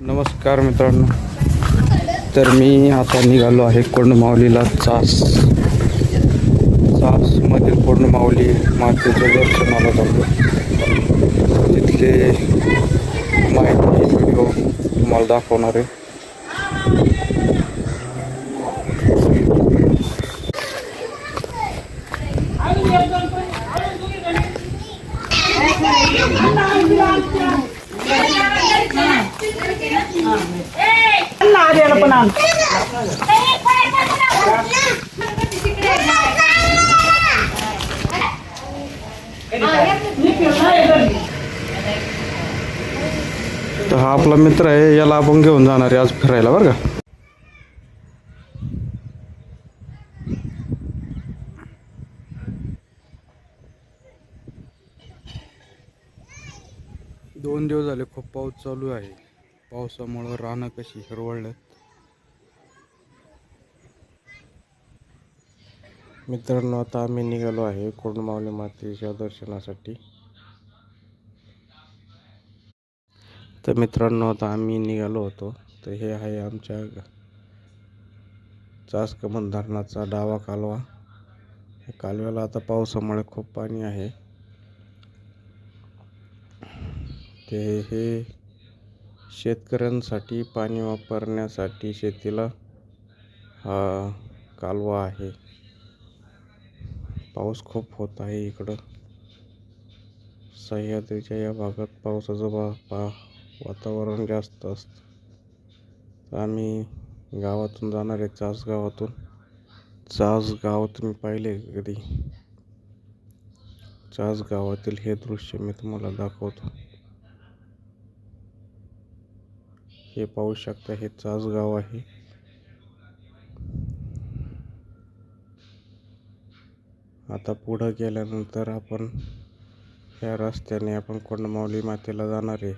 नमस्कार मित्रांनो. तर मी आता निघालो आहे कोंडमाऊलीला. चासमधील कोंडमाऊली मातेच्या दर्शनाला जातो. तिथले माहिती व्हिडिओ तुम्हाला दाखवणार आहे. तर हा आपला मित्र आहे, याला आपण घेऊन जाणार आहे आज फिरायला बरं का. दोन दिवस झाले खूप पाऊस चालू आहे. पावसामुळे रानं कशी हिरवळल्यात. मित्रांनो, आता आम्ही निघालो आहे कोंडमाऊली मातेच्या दर्शनासाठी. तर मित्रांनो, आता आम्ही निघालो होतो. तर हे आहे आमच्या चासकमल धरणाचा डावा कालवा. या कालव्याला आता पावसामुळे खूप पाणी आहे. हे शेतकऱ्यांसाठी पाणी वापरण्यासाठी शेतीला हा कालवा आहे. पाऊस खूप होत आहे इकडं. सह्याद्रीच्या या भागात पावसाचं वातावरण जास्त असतं. तर आम्ही गावातून जाणार आहे, चास गावातून. चास गाव तुम्ही पाहिले कधी? चास गावातील हे दृश्य मी तुम्हाला दाखवतो. हे पाहू शकता, हे चास गाव आहे. आता पुढं गेल्यानंतर आपण ह्या रस्त्याने आपण कोंडमाऊली मातेला जाणार आहे.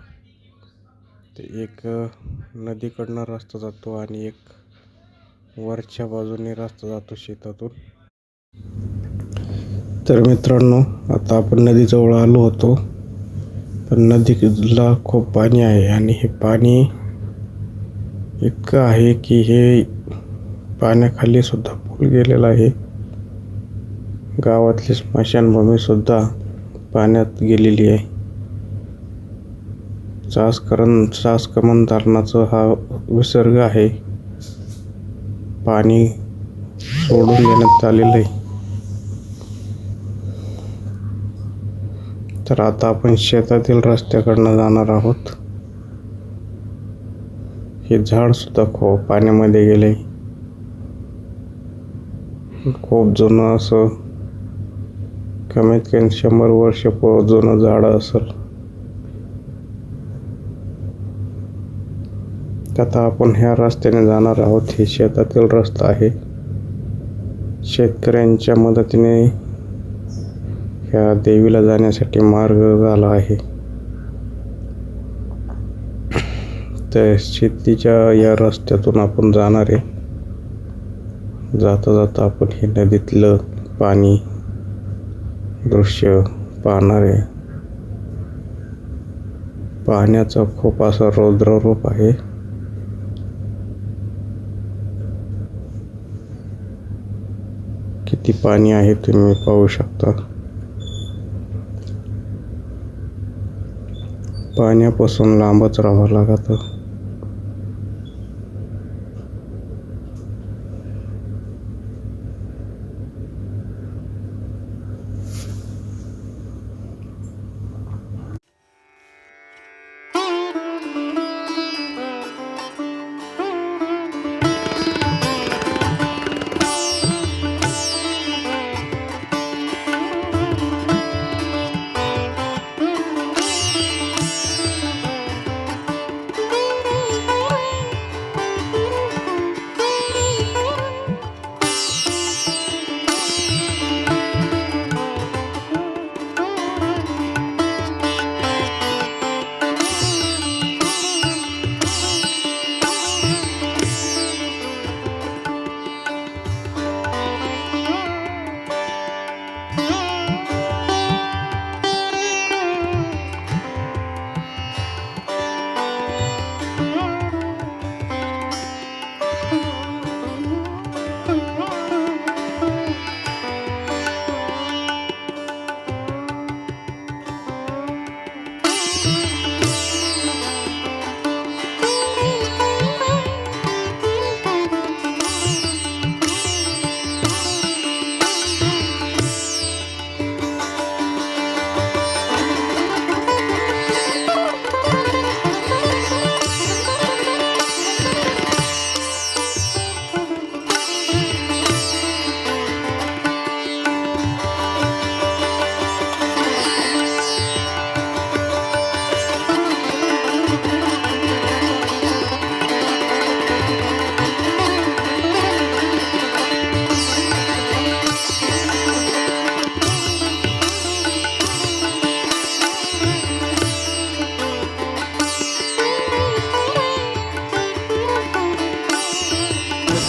ते एक नदीकडनं रस्ता जातो आणि एक वरच्या बाजूने रस्ता जातो शेतातून. तर मित्रांनो, आता आपण नदीजवळ आलो होतो. पण नदीला खूप पाणी आहे आणि हे पाणी इतकं आहे की हे पाण्याखाली सुद्धा पूल गेलेला आहे. गावातली स्मशानभूमी सुद्धा पाण्यात गेलेली आहे. चासकमल धरणाचा हा विसर्ग आहे. पाणी सोडून देण्यात आलेलं आहे. तर आता आपण शेतातील रस्त्याकडनं जाणार आहोत. हे झाड सुद्धा खूप पाण्यामध्ये गेले. खूप जुनं असं, कमीत कमी 100 वर्ष जुनं झाड असेल. आता आपण ह्या रस्त्याने जाणार आहोत. हे शेतातील रस्ता आहे. शेतकऱ्यांच्या मदतीने ह्या देवीला जाण्यासाठी मार्ग झाला आहे. तर शेतीच्या या रस्त्यातून आपण जाणार आहे. जाता जाता आपण हे नदीतलं पाणी दृश्य पाहणार आहे. पाण्याचा खूप असा रौद्र रूप आहे. किती पाणी आहे तुम्ही पाहू शकता. पाण्यापासून लांबच राहावं लागतं.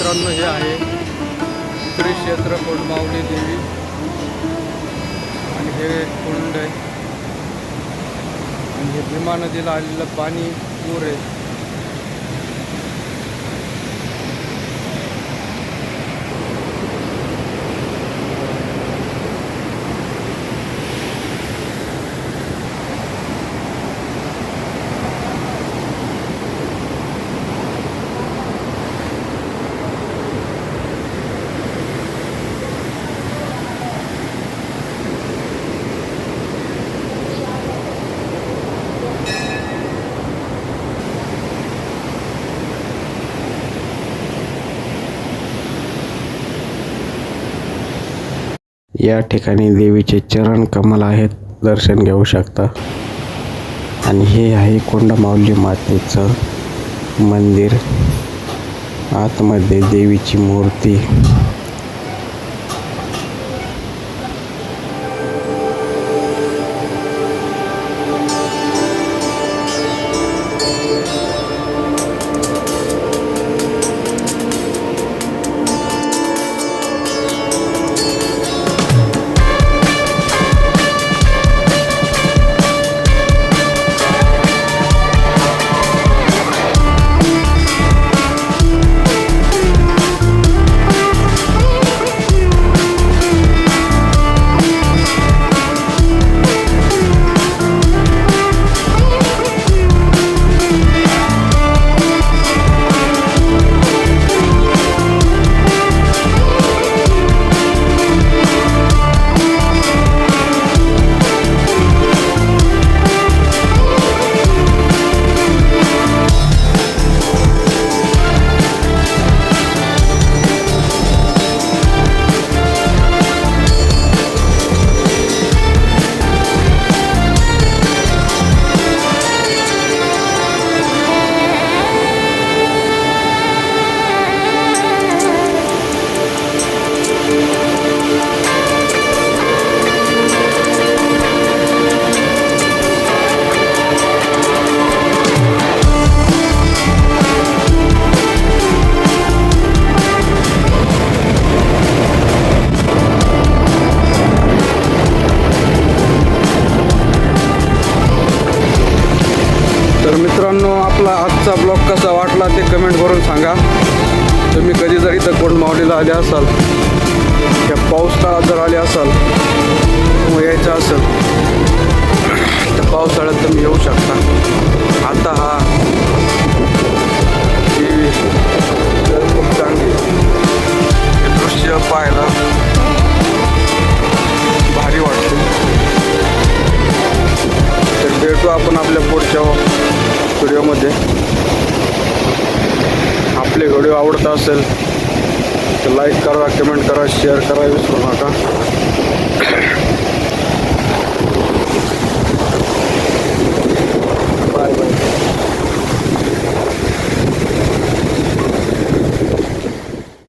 मित्रांनो, हे आहे श्री क्षेत्र कोंडमाऊली देवी आणि हे कुंड आहे आणि हे भीमा नदीला आलेलं पाणी पूर आहे. या ठिकाणी देवीचे चरण कमल आहेत, दर्शन घेऊ शकता. आणि हे आहे कोंडमाऊली मातेचं मंदिर, आतमध्ये देवीची मूर्ती. तर मित्रांनो, आपला आजचा ब्लॉग कसा वाटला ते कमेंट करून सांगा. तुम्ही कधी जर इथं कोंडमाऊलीला आले असाल, या पाऊस काळात जर आले असाल, मग यायचं असेल तर पावसाळ्यात तुम्ही येऊ शकता. आता हा खूप चांगली हे दृश्य पाहायला भारी वाटते. तर भेटू आपण आपल्या पुढच्या व्हिडिओमध्ये. आपले व्हिडिओ आवडत असेल तर लाईक करा, कमेंट करा, शेअर करा विसरू नका.